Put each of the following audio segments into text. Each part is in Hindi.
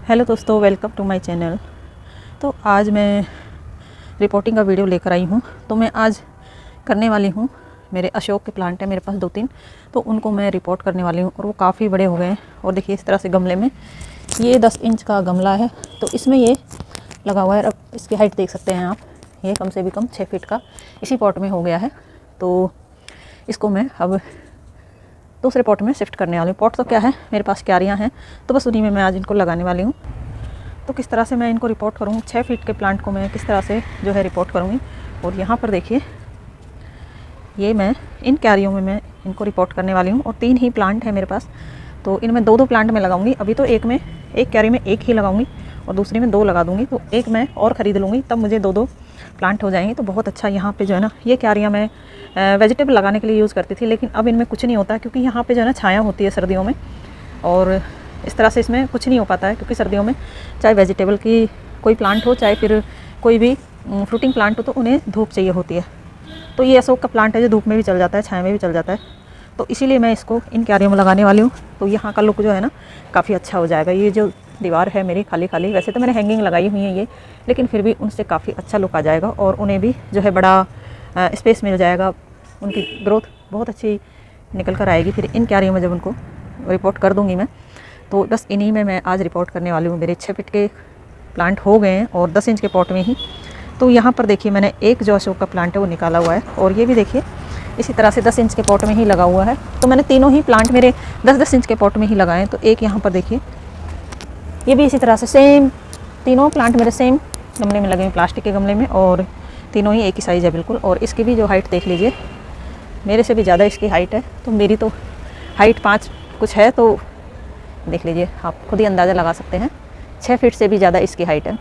हेलो दोस्तों, वेलकम टू माय चैनल। तो आज मैं रिपोर्टिंग का वीडियो लेकर आई हूँ। तो मैं आज करने वाली हूँ, मेरे अशोक के प्लांट है मेरे पास 2-3, तो उनको मैं रिपोर्ट करने वाली हूँ और वो काफ़ी बड़े हो गए हैं। और देखिए इस तरह से गमले में, ये 10 इंच का गमला है तो इसमें ये लगा हुआ है। अब इसकी हाइट देख सकते हैं आप, ये कम से भी कम 6 फीट का इसी पॉट में हो गया है। तो इसको मैं अब दूसरे पॉट में शिफ्ट करने वाली हूँ। पॉट तो क्या है, मेरे पास क्यारियाँ हैं, तो बस उन्हीं में मैं आज इनको लगाने वाली हूँ। तो किस तरह से मैं इनको रिपोर्ट करूँ, 6 फीट के प्लांट को मैं किस तरह से जो है रिपोर्ट करूँगी। और यहाँ पर देखिए, ये मैं इन क्यारियों में मैं इनको रिपोर्ट करने वाली हूँ। और 3 ही प्लांट है मेरे पास, तो इनमें 2-2 प्लांट मैं लगाऊंगी। अभी तो एक क्यारी में 1 ही लगाऊंगी और दूसरी में 2 लगा दूंगी। तो एक मैं और ख़रीद लूँगी, तब मुझे 2-2 प्लांट हो जाएंगे। तो बहुत अच्छा यहाँ पे जो है ना, ये क्यारियाँ मैं वेजिटेबल लगाने के लिए यूज़ करती थी, लेकिन अब इनमें कुछ नहीं होता क्योंकि यहाँ पे जो है ना छाया होती है सर्दियों में, और इस तरह से इसमें कुछ नहीं हो पाता है। क्योंकि सर्दियों में चाहे वेजिटेबल की कोई प्लांट हो, चाहे फिर कोई भी फ्रूटिंग प्लांट हो, तो उन्हें धूप चाहिए होती है। तो ये अशोक का प्लांट है जो धूप में भी चल जाता है, छाया में भी चल जाता है। तो इसीलिए मैं इसको इन क्यारियों में लगाने वाली हूँ। तो यहाँ का लुक जो है ना काफ़ी अच्छा हो जाएगा। ये जो दीवार है मेरी खाली खाली, वैसे तो मैंने हैंगिंग लगाई हुई है ये, लेकिन फिर भी उनसे काफ़ी अच्छा लुक आ जाएगा और उन्हें भी जो है बड़ा स्पेस मिल जाएगा। उनकी ग्रोथ बहुत अच्छी निकल कर आएगी फिर इन क्यारियों में जब उनको रिपोर्ट कर दूँगी मैं। तो बस इन्हीं में मैं आज रिपोर्ट करने वाली हूँ। मेरे 6 फीट के प्लांट हो गए हैं और 10 इंच के पॉट में ही। तो यहाँ पर देखिए, मैंने एक जो अशोक का प्लांट है वो निकाला हुआ है, और ये भी देखिए इसी तरह से 10 इंच के पॉट में ही लगा हुआ है। तो मैंने तीनों ही प्लांट मेरे 10-10 इंच के पॉट में ही लगाए हैं। तो एक यहाँ पर देखिए, ये भी इसी तरह से सेम, तीनों प्लांट मेरे सेम गमले में लगे हैं, प्लास्टिक के गमले में, और तीनों ही एक ही साइज़ है बिल्कुल। और इसकी भी जो हाइट देख लीजिए, मेरे से भी ज़्यादा इसकी हाइट है। तो मेरी तो हाइट 5 कुछ है, तो देख लीजिए, आप खुद ही अंदाज़ा लगा सकते हैं, 6 फीट से भी ज़्यादा इसकी हाइट है।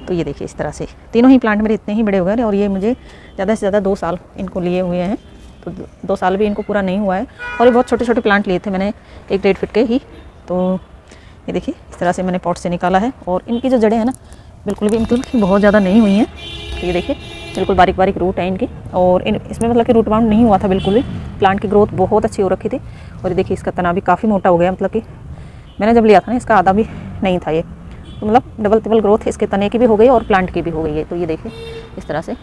तो ये देखिए इस तरह से तीनों ही प्लांट मेरे इतने ही बड़े हो गए, और ये मुझे ज़्यादा से ज़्यादा 2 साल इनको लिए हुए हैं। तो 2 साल भी इनको पूरा नहीं हुआ है। और ये बहुत छोटे छोटे प्लांट लिए थे मैंने, 1-1.5 फीट के ही। तो ये देखिए इस तरह से मैंने पॉट से निकाला है, और इनकी जो जड़ें हैं ना बिल्कुल भी मतलब बहुत ज़्यादा नहीं हुई हैं। तो ये देखिए बिल्कुल बारीक बारीक रूट है इनकी, और इसमें मतलब कि रूट बाउंड नहीं हुआ था बिल्कुल भी। प्लांट की ग्रोथ बहुत अच्छी हो रखी थी। और ये देखिए इसका तना भी काफ़ी मोटा हो गया, मतलब कि मैंने जब लिया था ना इसका आधा भी नहीं था ये। तो मतलब डबल ट्रिपल ग्रोथ इसके तने की भी हो गई और प्लांट की भी हो गई है। तो ये देखिए इस तरह से।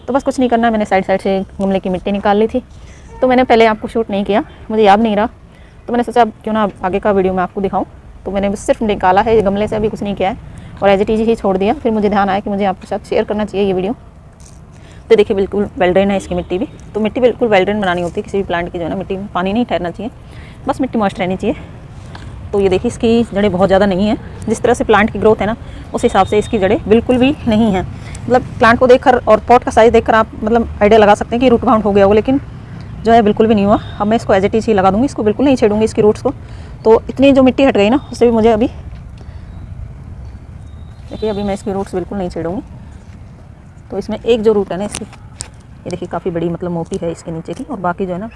तो बस कुछ नहीं करना, मैंने साइड साइड से गमले की मिट्टी निकाल ली थी। तो मैंने पहले आपको शूट नहीं किया, मुझे याद नहीं रहा, तो मैंने सोचा क्यों ना आगे का वीडियो मैं आपको दिखाऊँ। तो मैंने सिर्फ निकाला है गमले से, अभी कुछ नहीं किया है, और एज इट इज ही छोड़ दिया। फिर मुझे ध्यान आया कि मुझे आपके साथ शेयर करना चाहिए ये वीडियो। तो देखिए बिल्कुल वेल ड्रेन है इसकी मिट्टी भी। तो मिट्टी बिल्कुल वेल ड्रेन बनानी होती है किसी भी प्लांट की, जो है ना मिट्टी में पानी नहीं ठहरना चाहिए, बस मिट्टी मॉइस्ट रहनी चाहिए। तो ये देखिए इसकी जड़ें बहुत ज़्यादा नहीं है, जिस तरह से प्लांट की ग्रोथ है ना उस हिसाब से इसकी जड़ें बिल्कुल भी नहीं है। मतलब प्लांट को देखकर और पॉट का साइज़ देखकर आप मतलब आइडिया लगा सकते हैं कि रूट बाउंड हो गया हो, लेकिन जो है बिल्कुल भी नहीं हुआ। अब मैं इसको एज इट इज ही लगा दूँगी, इसको बिल्कुल नहीं छेड़ूंगी इसकी रूट्स को। तो इतनी जो मिट्टी हट गई ना, उससे भी मुझे अभी देखिए, अभी मैं इसकी रूट्स बिल्कुल नहीं छेड़ूंगी। तो इसमें एक जो रूट है ना इसकी, ये देखिए काफ़ी बड़ी मतलब मोटी है इसके नीचे की, और बाकी जो है ना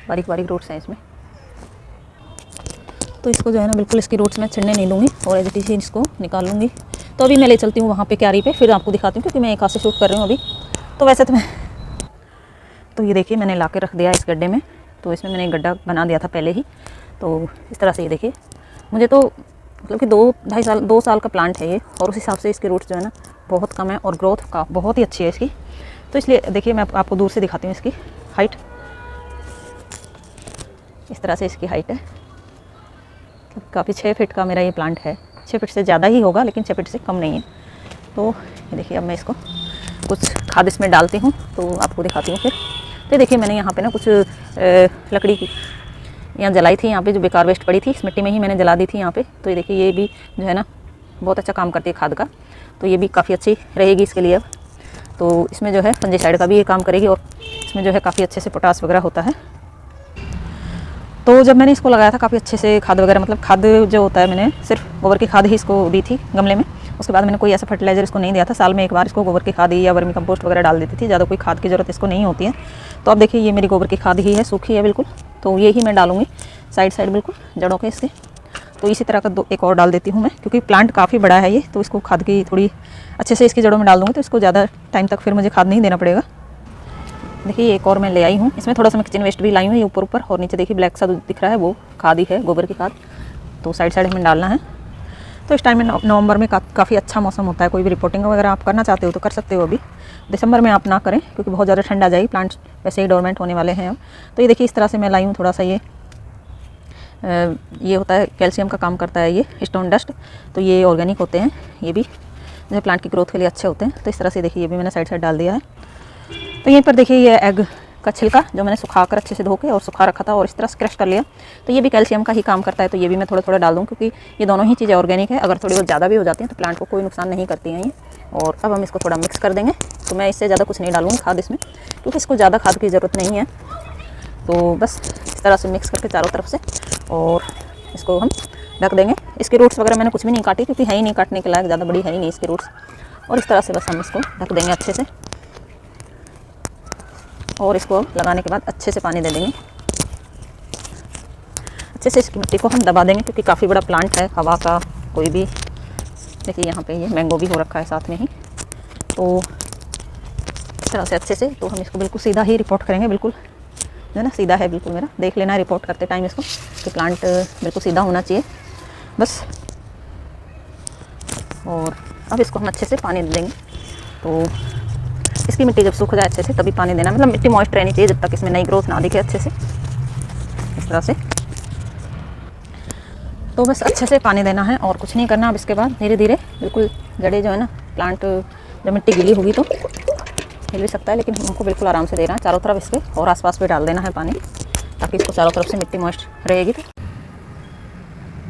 बारीक बारीक रूट्स हैं इसमें। तो इसको जो है ना बिल्कुल इसकी रूट्स में छिड़ने नहीं दूँगी, और एज इट इज इसको निकाल लूँगी। तो अभी मैं ले चलती हूँ वहाँ पे क्यारी पे, फिर आपको दिखाती हूँ, क्योंकि मैं एक हाथ से शूट कर रही हूँ अभी। तो वैसे तो मैं तो ये देखिए मैंने ला के रख दिया इस गड्ढे में। तो इसमें मैंने एक गड्ढा बना दिया था पहले ही। तो इस तरह से ये देखिए, मुझे तो मतलब कि 2 साल का प्लांट है ये, और उस हिसाब से इसके रूट्स जो है ना बहुत कम है, और ग्रोथ का बहुत ही अच्छी है इसकी। तो इसलिए देखिए मैं आपको दूर से दिखाती हूँ इसकी हाइट। इस तरह से इसकी हाइट है, काफ़ी 6 फीट का मेरा ये प्लांट है। 6 फीट से ज़्यादा ही होगा, लेकिन 6 फीट से कम नहीं है। तो ये देखिए अब मैं इसको कुछ खाद इसमें डालती हूँ, तो आपको दिखाती हूँ फिर। तो देखिए मैंने यहाँ पे ना कुछ लकड़ी की यहाँ जलाई थी, यहाँ पे जो बेकार वेस्ट पड़ी थी इस मिट्टी में ही मैंने जला दी थी यहाँ पे। तो ये देखिए ये भी जो है ना बहुत अच्छा काम करती है खाद का, तो ये भी काफ़ी अच्छी रहेगी इसके लिए। अब तो इसमें जो है फंजीसाइड का भी ये काम करेगी, और इसमें जो है काफ़ी अच्छे से पोटास वगैरह होता है। तो जब मैंने इसको लगाया था काफ़ी अच्छे से खाद वगैरह, मतलब खाद जो होता है, मैंने सिर्फ गोबर की खाद ही इसको दी थी गमले में। उसके बाद मैंने कोई ऐसा फर्टिलाइजर इसको नहीं दिया था। साल में एक बार इसको गोबर की खाद या वर्मी कंपोस्ट वगैरह डाल देती थी, ज़्यादा कोई खाद की ज़रूरत इसको नहीं होती है। तो अब देखिए ये मेरी गोबर की खाद ही है, सूखी है बिल्कुल। तो ये ही मैं डालूँगी साइड साइड बिल्कुल जड़ों के इसके। तो इसी तरह का एक और डाल देती हूँ मैं, क्योंकि प्लांट काफ़ी बड़ा है ये। तो इसको खाद की थोड़ी अच्छे से इसकी जड़ों में डाल दूँगी, तो इसको ज़्यादा टाइम तक फिर मुझे खाद नहीं देना पड़ेगा। देखिए एक और मैं ले आई हूँ, इसमें थोड़ा सा मैं किचन वेस्ट भी लाई हूँ, ये ऊपर ऊपर, और नीचे देखिए ब्लैक सा दिख रहा है वो खाद ही है, गोबर की खाद। तो साइड साइड में डालना है। तो इस टाइम में नवंबर में काफ़ी अच्छा मौसम होता है। कोई भी रिपोर्टिंग वगैरह आप करना चाहते हो तो कर सकते हो। अभी दिसंबर में आप ना करें क्योंकि बहुत ज़्यादा ठंड आ जाएगी, प्लांट्स वैसे ही डोरमेंट होने वाले हैं अब। तो ये देखिए इस तरह से मैं लाई हूँ थोड़ा सा ये होता है कैल्शियम का काम करता है ये स्टोन डस्ट। तो ये ऑर्गेनिक होते हैं, ये भी जो प्लांट की ग्रोथ के लिए अच्छे होते हैं। तो इस तरह से देखिए ये भी मैंने साइड डाल दिया है। तो यहीं पर देखिए ये एग का छिलका जो मैंने सुखा कर अच्छे से धो के और सुखा रखा था और इस तरह से क्रश कर लिया। तो ये भी कैल्शियम का ही काम करता है। तो ये भी मैं थोड़ा थोड़ा डाल दूँ क्योंकि ये दोनों ही चीज़ें ऑर्गेनिक है। अगर थोड़ी बहुत ज़्यादा भी हो जाती हैं तो प्लांट को कोई नुकसान नहीं करती हैं ये। और अब हम इसको थोड़ा मिक्स कर देंगे। तो मैं इससे ज़्यादा कुछ नहीं डालूँगी खाद इसमें, क्योंकि इसको ज़्यादा खाद की ज़रूरत नहीं है। तो बस इस तरह से मिक्स करके चारों तरफ से और इसको हम ढक देंगे। इसके रूट्स वगैरह मैंने कुछ भी नहीं काटी क्योंकि है ही नहीं काटने के लायक, ज़्यादा बड़ी है ही नहीं इसके रूट्स। और इस तरह से बस हम इसको ढक देंगे अच्छे से और इसको लगाने के बाद अच्छे से पानी दे देंगे। अच्छे से इसकी मिट्टी को हम दबा देंगे क्योंकि काफ़ी बड़ा प्लांट है हवा का। कोई भी देखिए यहाँ पे ये मैंगो भी हो रखा है साथ में ही। तो इस तरह से अच्छे से तो हम इसको बिल्कुल सीधा ही रिपोर्ट करेंगे। बिल्कुल जो है ना सीधा है बिल्कुल, मेरा देख लेना है रिपोर्ट करते टाइम इसको कि प्लांट बिल्कुल सीधा होना चाहिए बस। और अब इसको हम अच्छे से पानी दे देंगे। तो इसकी मिट्टी जब सूख जाए अच्छे से तभी पानी देना, मतलब मिट्टी मॉइस्ट रहनी चाहिए जब तक इसमें नई ग्रोथ ना दिखे अच्छे से, इस तरह से। तो बस अच्छे से पानी देना है और कुछ नहीं करना। अब इसके बाद धीरे धीरे बिल्कुल जड़े जो है ना, प्लांट जब मिट्टी गीली होगी तो हिल भी सकता है, लेकिन हमको बिल्कुल आराम से देना है चारों तरफ इसके और आसपास भी डाल देना है पानी ताकि इसको चारों तरफ से मिट्टी मॉइस्ट रहेगी।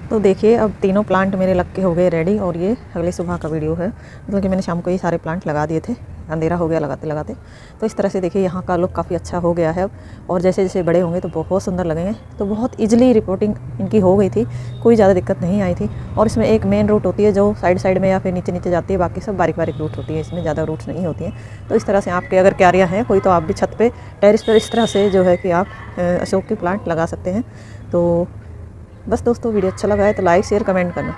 तो देखिए अब तीनों प्लांट मेरे लग के हो गए रेडी। और ये अगली सुबह का वीडियो है, मतलब कि मैंने शाम को ये सारे प्लांट लगा दिए थे, अंधेरा हो गया लगाते लगाते। तो इस तरह से देखिए यहाँ का लुक काफ़ी अच्छा हो गया है अब। और जैसे जैसे बड़े होंगे तो बहुत सुंदर लगेंगे। तो बहुत ईजिली रिपोर्टिंग इनकी हो गई थी, कोई ज़्यादा दिक्कत नहीं आई थी। और इसमें एक मेन रूट होती है जो साइड साइड में या फिर नीचे नीचे जाती है, बाकी सब बारीक बारीक रूट होती है, इसमें ज़्यादा रूट्स नहीं होती हैं। तो इस तरह से आपके अगर क्यारियाँ हैं कोई तो आप भी छत पर टेरिस पर इस तरह से जो है कि आप अशोक के प्लांट लगा सकते हैं। तो बस दोस्तों वीडियो अच्छा लगा है तो लाइक शेयर कमेंट करना।